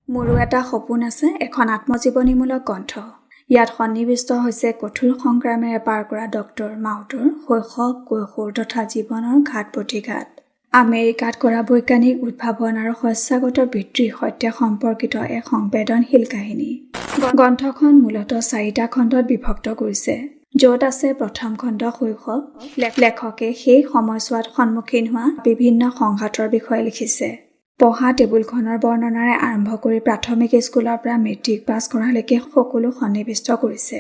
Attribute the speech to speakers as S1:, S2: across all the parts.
S1: মোৰো এটা সপোন আছে, এখন আত্মজীৱনীমূলক গ্ৰন্থ। ইয়াত সন্নিৱিষ্ট হৈছে কঠোৰ সংগ্ৰামেৰে পাৰ কৰা ডক্টৰ মাউতৰ শৈশৱ, কৈশোৰ তথা জীৱনৰ ঘাত প্ৰতিঘাত। আমেৰিকাত কৰা বৈজ্ঞানিক উদ্ভাৱন আৰু শস্যাগত বৃদ্ধিৰ সৈতে সম্পৰ্কিত এক সংবেদনশীল কাহিনী। গ্ৰন্থখন মূলতঃ 4টা খণ্ডত বিভক্ত কৰিছে, য'ত আছে প্ৰথম খণ্ড শৈশৱ। লেখকে সেই সময়ছোৱাত সন্মুখীন হোৱা বিভিন্ন সংঘাতৰ বিষয়ে লিখিছে। পঢ়া টেবুলখনৰ বৰ্ণনাৰে আৰম্ভ কৰি প্ৰাথমিক স্কুলৰ পৰা মেট্ৰিক পাছ কৰালৈকে সকলো সন্নিৱিষ্ট কৰিছে।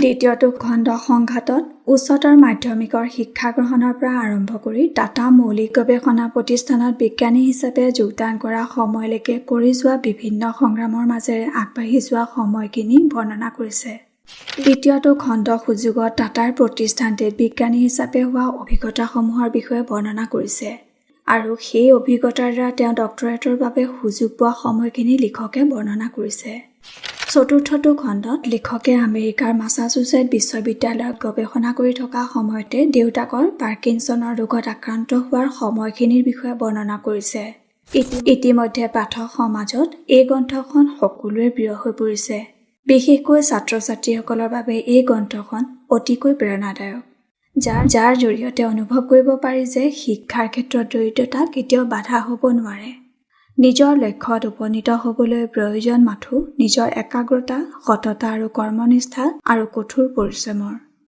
S1: দ্বিতীয়টো খণ্ড সংঘাতত উচ্চতৰ মাধ্যমিকৰ শিক্ষা গ্ৰহণৰ পৰা আৰম্ভ কৰি টাটা মৌলিক গৱেষণা প্ৰতিষ্ঠানত বিজ্ঞানী হিচাপে যোগদান কৰা সময়লৈকে কৰি যোৱা বিভিন্ন সংগ্ৰামৰ মাজেৰে আগবাঢ়ি যোৱা সময়খিনি বৰ্ণনা কৰিছে। তৃতীয়টো খণ্ড সুযোগত টাটাৰ প্ৰতিষ্ঠানটিত বিজ্ঞানী হিচাপে হোৱা অভিজ্ঞতাসমূহৰ বিষয়ে বৰ্ণনা কৰিছে আৰু সেই অভিজ্ঞতাৰ দ্বাৰা তেওঁ ডক্টৰেটৰ বাবে সুযোগ পোৱা সময়খিনি লিখকে বৰ্ণনা কৰিছে। চতুৰ্থটো খণ্ডত লিখকে আমেৰিকাৰ মাছাচুচেট বিশ্ববিদ্যালয়ত গৱেষণা কৰি থকা সময়তে দেউতাকৰ পাৰ্কিনছনৰ ৰোগত আক্ৰান্ত হোৱাৰ সময়খিনিৰ বিষয়ে বৰ্ণনা কৰিছে। ইতিমধ্যে পাঠক সমাজত এই গ্ৰন্থখন সকলোৰে প্ৰিয় হৈ পৰিছে। বিশেষকৈ ছাত্ৰ-ছাত্ৰীসকলৰ বাবে এই গ্ৰন্থখন অতিকৈ প্ৰেৰণাদায়ক, যাৰ জৰিয়তে অনুভৱ কৰিব পাৰি যে শিক্ষাৰ ক্ষেত্ৰত দৰিদ্ৰতা কেতিয়াও বাধা হ'ব নোৱাৰে। নিজৰ লক্ষ্যত উপনীত হ'বলৈ প্ৰয়োজন মাথো নিজৰ একাগ্ৰতা, সততা আৰু কৰ্মনিষ্ঠা আৰু কঠোৰ পৰিশ্ৰমৰ।